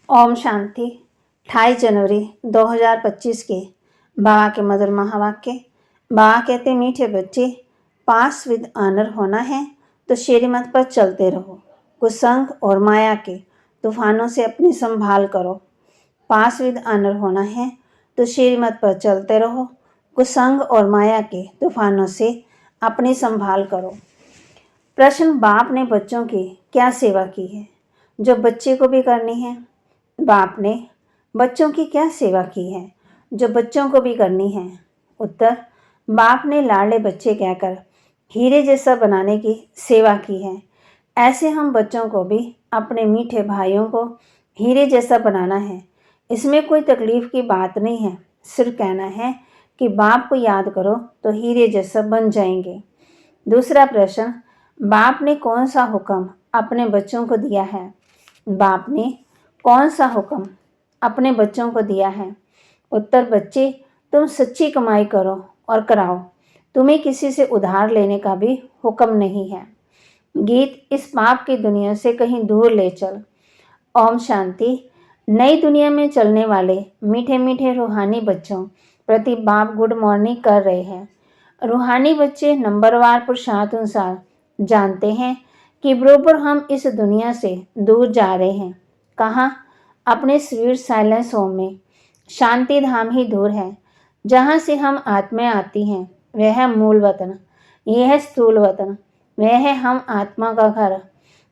ओम शांति। 28 जनवरी 2025 के बाबा के मधुर महावाक्य। बाबा कहते, मीठे बच्चे, पास विद ऑनर होना है तो श्रीमत पर चलते रहो। कुसंग और माया के तूफानों से अपनी संभाल करो। पास विद ऑनर होना है तो श्रीमत पर चलते रहो। कुसंग और माया के तूफानों से अपनी संभाल करो। प्रश्न, बाप ने बच्चों की क्या सेवा की है जो बच्चे को भी करनी है? बाप ने बच्चों की क्या सेवा की है जो बच्चों को भी करनी है? उत्तर, बाप ने लाडले बच्चे कहकर हीरे जैसा बनाने की सेवा की है। ऐसे हम बच्चों को भी अपने मीठे भाइयों को हीरे जैसा बनाना है। इसमें कोई तकलीफ की बात नहीं है, सिर्फ कहना है कि बाप को याद करो तो हीरे जैसा बन जाएंगे। दूसरा प्रश्न, बाप ने कौन सा हुक्म अपने बच्चों को दिया है? बाप ने कौन सा हुक्म अपने बच्चों को दिया है? उत्तर, बच्चे, तुम सच्ची कमाई करो और कराओ। तुम्हें किसी से उधार लेने का भी हुक्म नहीं है। गीत, इस पाप की दुनिया से कहीं दूर ले चल। ओम शांति। नई दुनिया में चलने वाले मीठे मीठे रूहानी बच्चों प्रति बाप गुड मॉर्निंग कर रहे हैं। रूहानी बच्चे नंबरवार पुरुषार्थानुसार जानते हैं कि बरोबर हम इस दुनिया से दूर जा रहे हैं। कहाँ? अपने स्वीट साइलेंस होम में। शांति धाम ही दूर है जहाँ से हम आत्माएं आती हैं। वह है मूल वतन, यह है स्थूल वतन, वह है हम आत्मा का घर।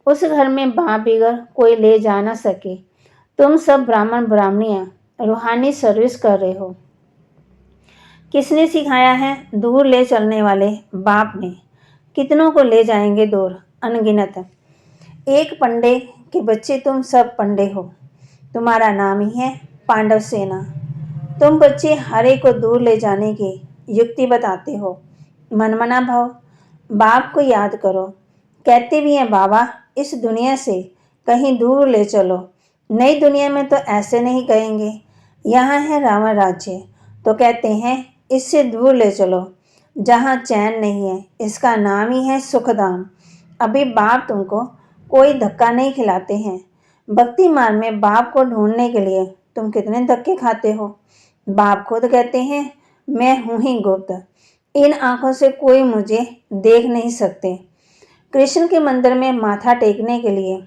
उस घर में बाप बिगर कोई ले जा ना सके। तुम सब ब्राह्मण ब्राह्मणियाँ रूहानी सर्विस कर रहे हो। किसने सिखाया है? दूर ले चलने वाले बाप ने। कितनों को ले जाएंगे दूर? अनगिनत। एक पंडे के बच्चे तुम सब पंडे हो। तुम्हारा नाम ही है पांडव सेना। तुम बच्चे हर एक को दूर ले जाने की युक्ति बताते हो। मनमना भव, बाप को याद करो। कहते भी हैं बाबा, इस दुनिया से कहीं दूर ले चलो। नई दुनिया में तो ऐसे नहीं कहेंगे, यहाँ है रावण राज्य, तो कहते हैं इससे दूर ले चलो जहाँ चैन नहीं है। इसका नाम ही है सुखधाम। अभी बाप तुमको कोई धक्का नहीं खिलाते हैं। भक्ति मार्ग में बाप को ढूंढने के लिए तुम कितने धक्के खाते हो। बाप खुद कहते हैं, मैं हूँ ही गुप्त, इन आंखों से कोई मुझे देख नहीं सकते। कृष्ण के मंदिर में माथा टेकने के लिए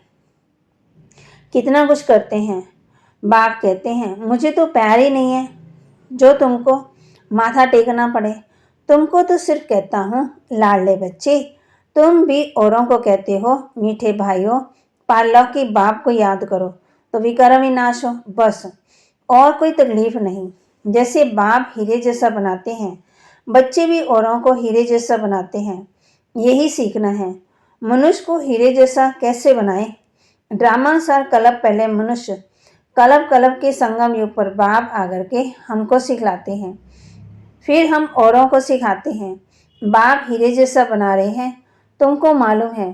कितना कुछ करते हैं। बाप कहते हैं, मुझे तो पैर ही नहीं है जो तुमको माथा टेकना पड़े। तुमको तो सिर्फ कहता हूँ, लाडले बच्चे, तुम भी औरों को कहते हो, मीठे भाइयों, पार्लव की बाप को याद करो तो विकर्म विनाश हो। बस, और कोई तकलीफ नहीं। जैसे बाप हीरे जैसा बनाते हैं, बच्चे भी औरों को हीरे जैसा बनाते हैं। यही सीखना है। मनुष्य को हीरे जैसा कैसे बनाए? ड्रामानुसार कल्प पहले मनुष्य, कल्प कल्प के संगम युग पर बाप आकर के हमको सिखलाते हैं, फिर हम औरों को सिखाते हैं। बाप हीरे जैसा बना रहे हैं। तुमको मालूम है,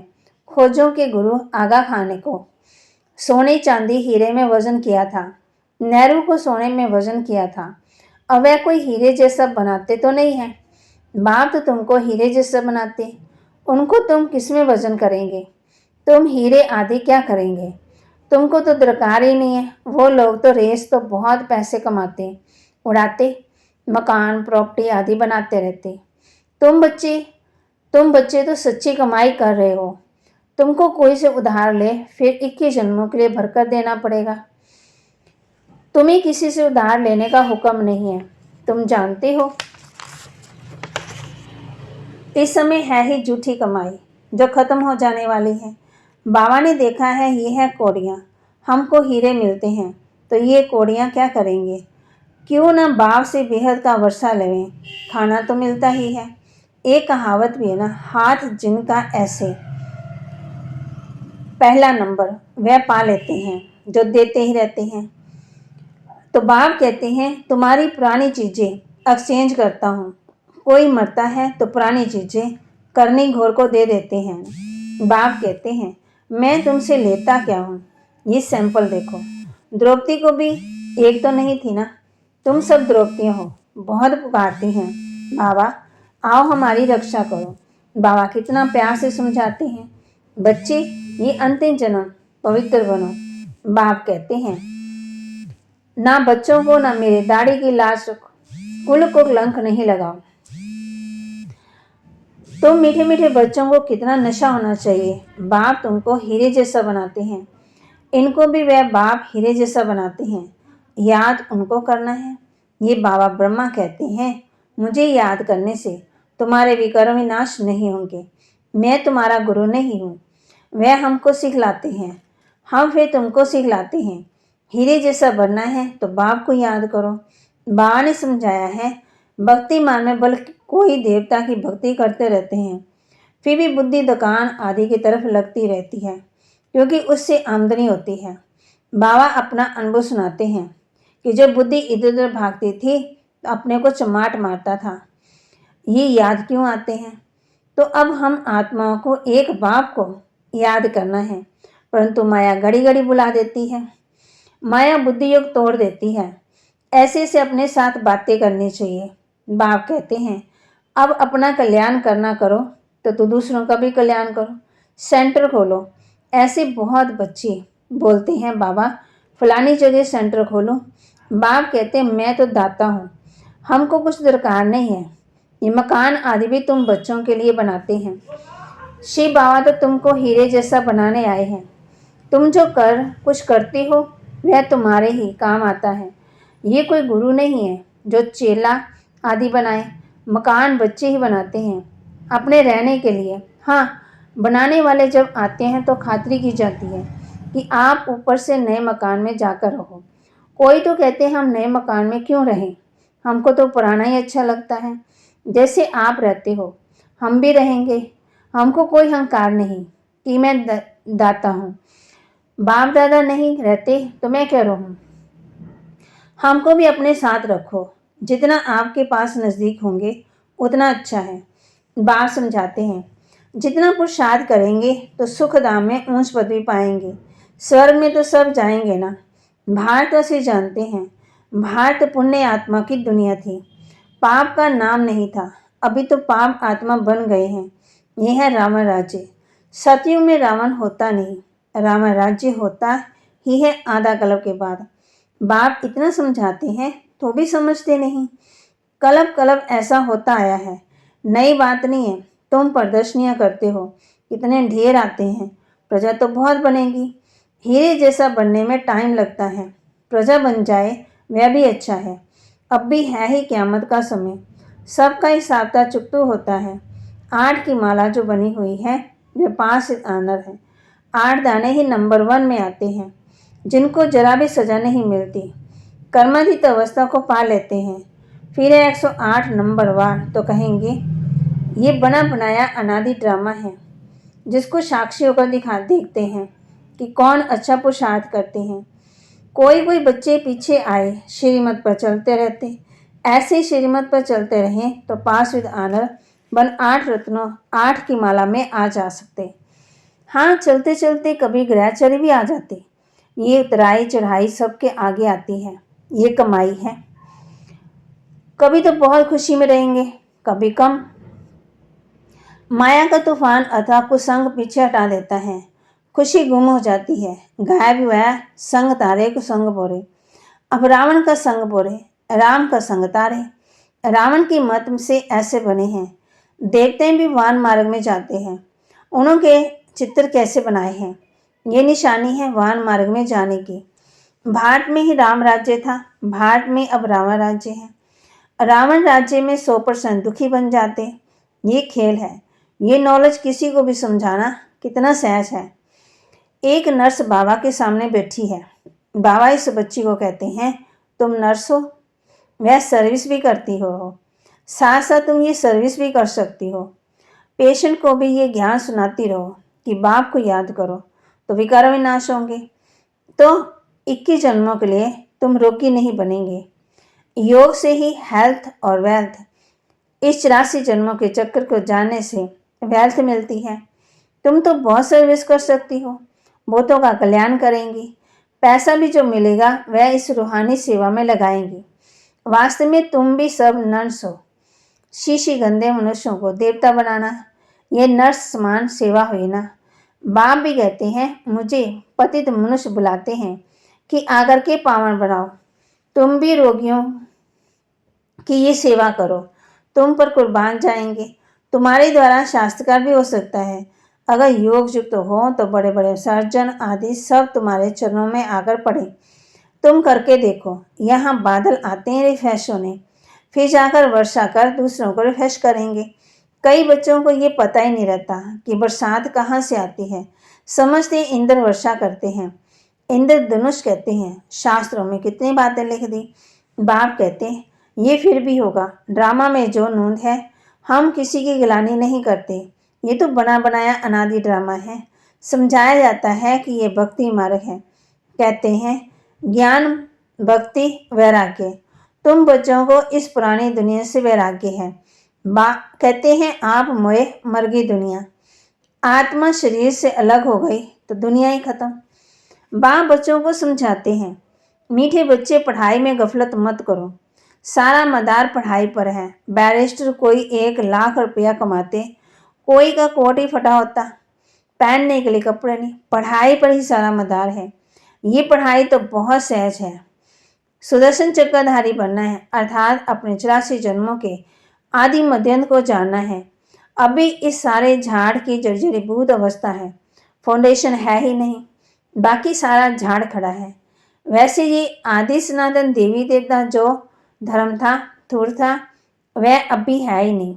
खोजों के गुरु आगा खाने को सोने चांदी हीरे में वजन किया था। नेहरू को सोने में वजन किया था। अब वह कोई हीरे जैसा बनाते तो नहीं है। बाप तो तुमको हीरे जैसा बनाते, उनको तुम किस में वजन करेंगे? तुम हीरे आदि क्या करेंगे? तुमको तो दरकार ही नहीं है। वो लोग तो रेस तो बहुत पैसे कमाते, उड़ाते, मकान प्रॉपर्टी आदि बनाते रहते। तुम बच्चे तो सच्ची कमाई कर रहे हो। तुमको कोई से उधार ले फिर 21 जन्मों के लिए भरकर देना पड़ेगा। तुम्हें किसी से उधार लेने का हुक्म नहीं है। तुम जानते हो इस समय है ही झूठी कमाई जो खत्म हो जाने वाली है। बाबा ने देखा है, ये है कौड़ियाँ। हमको हीरे मिलते हैं तो ये कौड़ियाँ क्या करेंगे? क्यों ना बाप से बेहद का वर्षा लेवें, खाना तो मिलता ही है। एक कहावत भी है ना, हाथ जिनका ऐसे पहला नंबर वह पा लेते हैं जो देते ही रहते हैं। तो बाप कहते हैं, तुम्हारी पुरानी चीज़ें एक्सचेंज करता हूँ। कोई मरता है तो पुरानी चीज़ें करनी घोर को दे देते हैं। बाप कहते हैं, मैं तुमसे लेता क्या हूँ? ये सैंपल देखो। द्रौपदी को भी एक तो नहीं थी ना। तुम सब द्रौपदियाँ हो, बहुत पुकारती हैं, बाबा आओ हमारी रक्षा करो। बाबा कितना प्यार से समझाते हैं, बच्चे ये अंतिम जन्म पवित्र बनो। बाप कहते हैं, ना बच्चों को ना मेरे दाढ़ी की लाज रखो, कुल को कलंक नहीं लगाओ। तुम मीठे मीठे बच्चों को कितना नशा होना चाहिए। बाप तुमको हीरे जैसा बनाते हैं, इनको भी वह बाप हीरे जैसा बनाते हैं। याद उनको करना है। ये बाबा ब्रह्मा कहते हैं, मुझे याद करने से तुम्हारे विकार विनाश नहीं होंगे। मैं तुम्हारा गुरु नहीं हूँ। वह हमको सिखलाते हैं, हम फिर तुमको सिखलाते हैं। हीरे जैसा बनना है तो बाप को याद करो। बाबा ने समझाया है, भक्ति मार्ग में बल कोई देवता की भक्ति करते रहते हैं, फिर भी बुद्धि दुकान आदि की तरफ लगती रहती है, क्योंकि उससे आमदनी होती है। बाबा अपना अनुभव सुनाते हैं कि जब बुद्धि इधर उधर भागती थी तो अपने को चमाट मारता था। ये याद क्यों आते हैं? तो अब हम आत्माओं को एक बाप को याद करना है, परंतु माया घड़ी घड़ी बुला देती है। माया बुद्धि योग तोड़ देती है। ऐसे से अपने साथ बातें करनी चाहिए। बाप कहते हैं, अब अपना कल्याण करना करो तो दूसरों का भी कल्याण करो, सेंटर खोलो। ऐसे बहुत बच्चे बोलते हैं, बाबा फलानी जगह सेंटर खोलो। बाप कहते हैं, मैं तो दाता हूँ, हमको कुछ दरकार नहीं है। ये मकान आदि भी तुम बच्चों के लिए बनाते हैं। शिव बाबा तो तुमको हीरे जैसा बनाने आए हैं। तुम जो कुछ करती हो वह तुम्हारे ही काम आता है। ये कोई गुरु नहीं है जो चेला आदि बनाए। मकान बच्चे ही बनाते हैं अपने रहने के लिए। हाँ, बनाने वाले जब आते हैं तो खातिरी की जाती है कि आप ऊपर से नए मकान में जाकर रहो। कोई तो कहते हैं, हम नए मकान में क्यों रहें, हमको तो पुराना ही अच्छा लगता है। जैसे आप रहते हो हम भी रहेंगे। हमको कोई अहंकार नहीं कि मैं दाता हूँ। बाप दादा नहीं रहते तो मैं क्या रहूँ। हमको भी अपने साथ रखो। जितना आपके पास नज़दीक होंगे उतना अच्छा है। बाप समझाते हैं, जितना पुरुषार्थ करेंगे तो सुख धाम में ऊंच पदवी पाएंगे। स्वर्ग में तो सब जाएंगे ना। भारत से जानते हैं, भारत पुण्य आत्मा की दुनिया थी, पाप का नाम नहीं था। अभी तो पाप आत्मा बन गए हैं। यह है रावण राज्य। सतयुग में रावण होता नहीं, रावण राज्य होता ही है आधा कल्प के बाद। बाप इतना समझाते हैं तो भी समझते नहीं। कल्प कल्प ऐसा होता आया है, नई बात नहीं है। तुम प्रदर्शनियां करते हो, कितने ढेर आते हैं, प्रजा तो बहुत बनेगी। हीरे जैसा बनने में टाइम लगता है, प्रजा बन जाए वह भी अच्छा है। अब भी है ही क़यामत का समय, सबका हिसाब चुकतू होता है। 8 की माला जो बनी हुई है वह 5 आनर है। 8 दाने ही नंबर 1 में आते हैं, जिनको जरा भी सजा नहीं मिलती, कर्मातीत अवस्था को पा लेते हैं। फिर 108 नंबर वार तो कहेंगे ये बना बनाया अनादि ड्रामा है, जिसको साक्षी होकर देखते हैं कि कौन अच्छा पुरुषार्थ करते हैं। कोई कोई बच्चे पीछे आए, श्रीमत पर चलते रहते। ऐसे श्रीमत पर चलते रहें तो पास विद आनर बन 8 रत्नों 8 की माला में आ जा सकते। हाँ, चलते चलते कभी ग्रहचर्य भी आ जाते। ये उतराई चढ़ाई सबके आगे आती है, ये कमाई है। कभी तो बहुत खुशी में रहेंगे, कभी कम। माया का तूफान अथवा कुसंग पीछे हटा देता है, खुशी गुम हो जाती है। गायब हुआ संग तारे को संग बोरे। अब रावण का संग बोरे, राम का संग तारे। रावण की मत से ऐसे बने हैं, देवते भी वान मार्ग में जाते हैं। उनके चित्र कैसे बनाए हैं, ये निशानी है वान मार्ग में जाने की। भारत में ही राम राज्य था, भारत में अब रावण राज्य है। रावण राज्य में 100% दुखी बन जाते। ये खेल है। ये नॉलेज किसी को भी समझाना कितना सहज है। एक नर्स बाबा के सामने बैठी है। बाबा इस बच्ची को कहते हैं, तुम नर्स हो, वह सर्विस भी करती हो, साथ साथ तुम ये सर्विस भी कर सकती हो। पेशेंट को भी ये ज्ञान सुनाती रहो कि बाप को याद करो तो विकार विनाश होंगे। तो 21 जन्मों के लिए तुम रोगी नहीं बनेंगे। योग से ही हेल्थ और वेल्थ, इस 84 जन्मों के चक्कर को जानने से वेल्थ मिलती है। तुम तो बहुत सर्विस कर सकती हो, बहुतों का कल्याण करेंगी। पैसा भी जो मिलेगा वह इस रूहानी सेवा में लगाएंगी। वास्तव में तुम भी सब नर्स हो। शीशी गंदे मनुष्यों को देवता बनाना, यह नर्स समान सेवा हुई ना। बाप भी कहते हैं, मुझे पतित मनुष्य बुलाते हैं कि आकर के पावन बनाओ। तुम भी रोगियों की ये सेवा करो, तुम पर कुर्बान जाएंगे। तुम्हारे द्वारा शास्त्रकार भी हो सकता है। अगर योग युक्त हो तो बड़े बड़े सर्जन आदि सब तुम्हारे चरणों में आकर पड़े। तुम करके देखो। यहाँ बादल आते हैं रिफ्रेश होने, फिर जाकर वर्षा कर दूसरों को रिफ्रेश करेंगे। कई बच्चों को ये पता ही नहीं रहता कि बरसात कहाँ से आती है। समझते इंद्र वर्षा करते हैं, इंद्र धनुष कहते हैं। शास्त्रों में कितनी बातें लिख दी। बाप कहते हैं ये फिर भी होगा। ड्रामा में जो नूंद है, हम किसी की गिलानी नहीं करते। ये तो बना बनाया अनादि ड्रामा है। समझाया जाता है कि ये भक्ति मार्ग है। कहते हैं ज्ञान, भक्ति, वैराग्य। तुम बच्चों को इस पुरानी दुनिया से वैराग्य है। कहते हैं आप मोए मर गई दुनिया। आत्मा शरीर से अलग हो गई तो दुनिया ही खत्म। बाप बच्चों को समझाते हैं मीठे बच्चे, पढ़ाई में गफलत मत करो। सारा मदार पढ़ाई पर है। बैरिस्टर कोई 1 लाख रुपया कमाते, कोई का कोट ही फटा होता, पहनने के लिए कपड़े नहीं। पढ़ाई पर ही सारा मदार है। ये पढ़ाई तो बहुत सहज है। सुदर्शन चक्रधारी बनना है, अर्थात अपने 84 जन्मों के आदि मध्यंत को जानना है। अभी इस सारे झाड़ की जर्जरीभूत अवस्था है, फाउंडेशन है ही नहीं, बाकी सारा झाड़ खड़ा है। वैसे ये आदि सनातन देवी देवता जो धर्म था, धूर था, वह अभी है ही नहीं।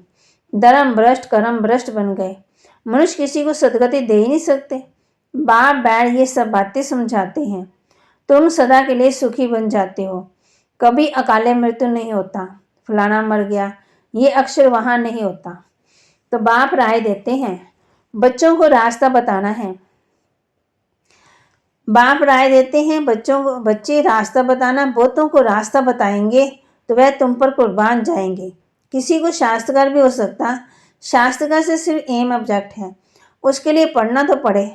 धर्म भ्रष्ट, कर्म भ्रष्ट बन गए। मनुष्य किसी को सदगति दे ही नहीं सकते। बाप बैठ ये सब बातें समझाते हैं। तुम सदा के लिए सुखी बन जाते हो। कभी अकाले मृत्यु नहीं होता, फलाना मर गया, ये अक्षर वहां नहीं होता। तो बाप राय देते हैं बच्चों को रास्ता बताना है। बाप राय देते हैं बच्चे रास्ता बताना, बहुतों को रास्ता बताएंगे तो वह तुम पर कुर्बान जाएंगे। किसी को शास्त्रकार भी हो सकता। शास्त्रकार से सिर्फ एम ऑब्जेक्ट है, उसके लिए पढ़ना तो पड़े।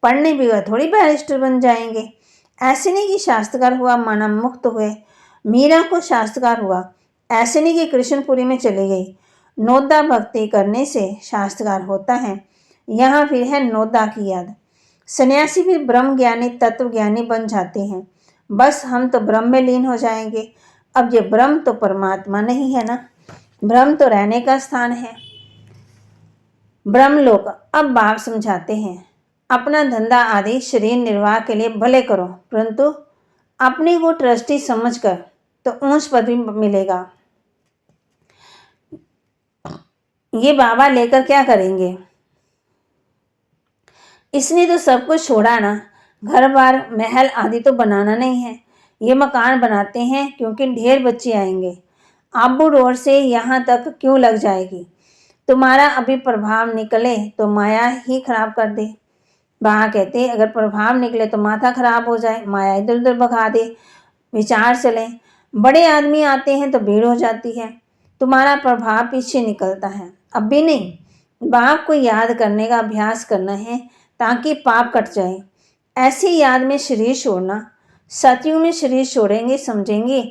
पढ़ने भी थोड़ी बैरिस्टर बन जाएंगे। ऐसे नहीं कि शास्त्रकार हुआ माना मुक्त हुए। मीरा को शास्त्रकार हुआ, ऐसे नहीं कि कृष्णपुरी में चली गई। नोदा भक्ति करने से शास्त्रकार होता है। यहाँ फिर है नोदा की याद। सन्यासी भी ब्रह्म ज्ञानी, तत्व ज्ञानी बन जाते हैं। बस हम तो ब्रह्म में लीन हो जाएंगे। अब ये ब्रह्म तो परमात्मा नहीं है ना, ब्रह्म तो रहने का स्थान है, ब्रह्मलोक। अब बाप समझाते हैं अपना धंधा आदि शरीर निर्वाह के लिए भले करो, परंतु अपने को ट्रस्टी समझकर तो ऊंच पद भी मिलेगा। ये बाबा लेकर क्या करेंगे? इसने तो सब कुछ छोड़ा ना। घर बार महल आदि तो बनाना नहीं है। ये मकान बनाते हैं क्योंकि ढेर बच्चे आएंगे। आबू रोड से यहाँ तक क्यों लग जाएगी? तुम्हारा अभी प्रभाव निकले तो माया ही खराब कर दे। वहाँ कहते अगर प्रभाव निकले तो माथा खराब हो जाए, माया इधर उधर भगा दे, विचार चले। बड़े आदमी आते हैं तो भीड़ हो जाती है, तुम्हारा प्रभाव पीछे निकलता है। अब भी नहीं, बाप को याद करने का अभ्यास करना है ताकि पाप कट जाए। ऐसी याद में शरीर छोड़ना। सतयुग में शरीर छोड़ेंगे, समझेंगे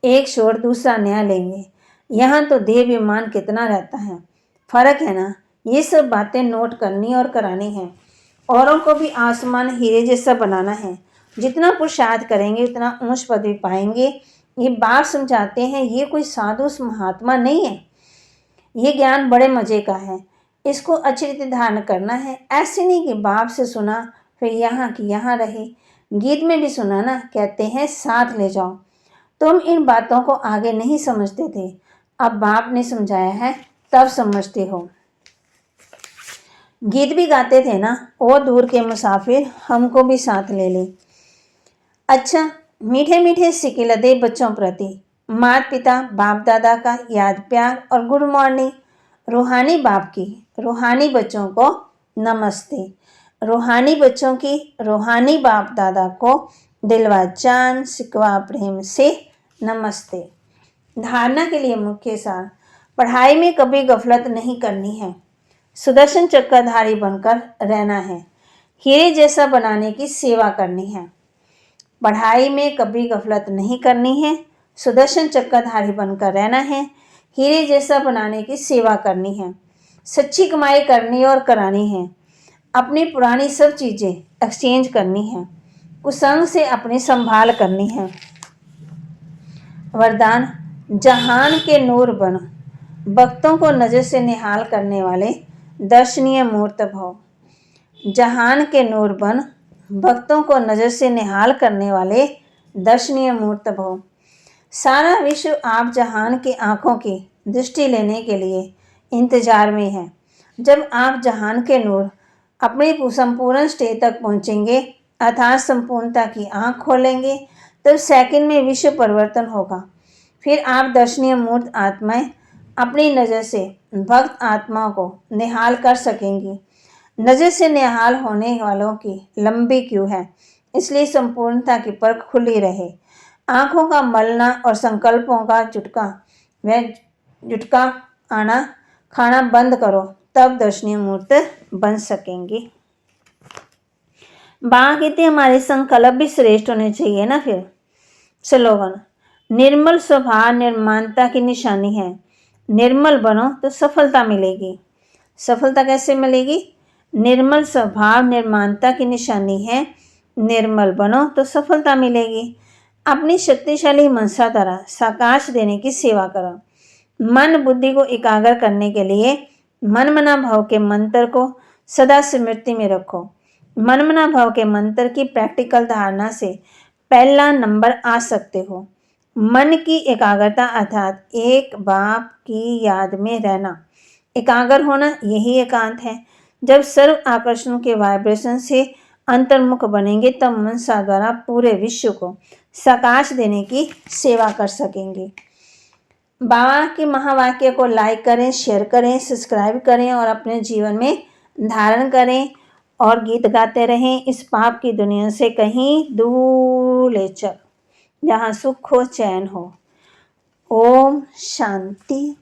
एक छोड़ दूसरा नया लेंगे। यहाँ तो देह विमान कितना रहता है, फर्क है ना। ये सब बातें नोट करनी और करानी है। औरों को भी आसमान हीरे जैसा बनाना है। जितना पुरुषार्थ करेंगे उतना ऊंच पदवी पाएंगे। ये बाप समझाते हैं ये कोई साधु महात्मा नहीं है। ये ज्ञान बड़े मजे का है, इसको अच्छी रीति धारण करना है। ऐसे नहीं कि बाप से सुना फिर यहाँ की यहाँ रहे। गीत में भी सुना ना, कहते हैं साथ ले जाओ। तुम इन बातों को आगे नहीं समझते थे, अब बाप ने समझाया है तब समझते हो। गीत भी गाते थे ना, ओ दूर के मुसाफिर हमको भी साथ ले ले। अच्छा, मीठे मीठे सिक्के लदे बच्चों प्रति माता पिता बाप दादा का याद प्यार और गुड मॉर्निंग। रूहानी बाप की रूहानी बच्चों को नमस्ते। रूहानी बच्चों की रूहानी बाप दादा को दिलवा जान सिकवा प्रेम से नमस्ते। धारणा के लिए मुख्य सार, पढ़ाई में कभी गफलत नहीं करनी है, सुदर्शन चक्रधारी बनकर रहना है, हीरे जैसा बनाने की सेवा करनी है। पढ़ाई में कभी गफलत नहीं करनी है, सुदर्शन चक्रधारी बनकर रहना है, हीरे जैसा बनाने की सेवा करनी है, सच्ची कमाई करनी और करानी है, अपनी पुरानी सब चीज़ें एक्सचेंज करनी है, कुसंग से अपनी संभाल करनी है। वरदान, जहान के नूर बनो, भक्तों को नजर से निहाल करने वाले दर्शनीय मूर्त भव। जहान के नूर बन, भक्तों को नजर से निहाल करने वाले दर्शनीय मूर्त भव। सारा विश्व आप जहान की आंखों की दृष्टि लेने के लिए इंतजार में है। जब आप जहान के नूर अपनी संपूर्ण स्टेज तक पहुंचेंगे अर्थात संपूर्णता की आंख खोलेंगे, तब सेकंड में विश्व परिवर्तन होगा। फिर आप दर्शनीय मूर्त आत्माएं अपनी नज़र से भक्त आत्माओं को निहाल कर सकेंगी। नज़र से निहाल होने वालों की लंबी क्यू है, इसलिए संपूर्णता की परख खुली रहे। आंखों का मलना और संकल्पों का जुटका आना खाना बंद करो, तब दर्शनीय मूर्त बन सकेंगी। बाबा कहते हमारे संकल्प भी श्रेष्ठ होने चाहिए ना। फिर स्लोगन, निर्मल स्वभाव निर्माणता की निशानी है। निर्मल बनो तो सफलता मिलेगी। सफलता कैसे मिलेगी? निर्मल स्वभाव निर्माणता की निशानी है। निर्मल बनो तो सफलता मिलेगी। अपनी शक्तिशाली मनसा द्वारा साकाश देने की सेवा करो। मन बुद्धि को एकाग्र करने के लिए मनमना भाव के मंत्र को सदा स्मृति में रखो। मनमना भाव के मंत्र की प्रैक्टिकल धारणा से पहला नंबर आ सकते हो। मन की एकाग्रता अर्थात एक बाप की याद में रहना, एकाग्र होना, यही एकांत है। जब सर्व आकर्षणों के वाइब्रेशन से अंतर्मुख बनेंगे तब मनसा द्वारा पूरे विश्व को साकाश देने की सेवा कर सकेंगे। बाबा के महावाक्य को लाइक करें, शेयर करें, सब्सक्राइब करें और अपने जीवन में धारण करें और गीत गाते रहें। इस पाप की दुनिया से कहीं दूर ले चल, जहाँ सुख हो, चैन हो। ओम शांति।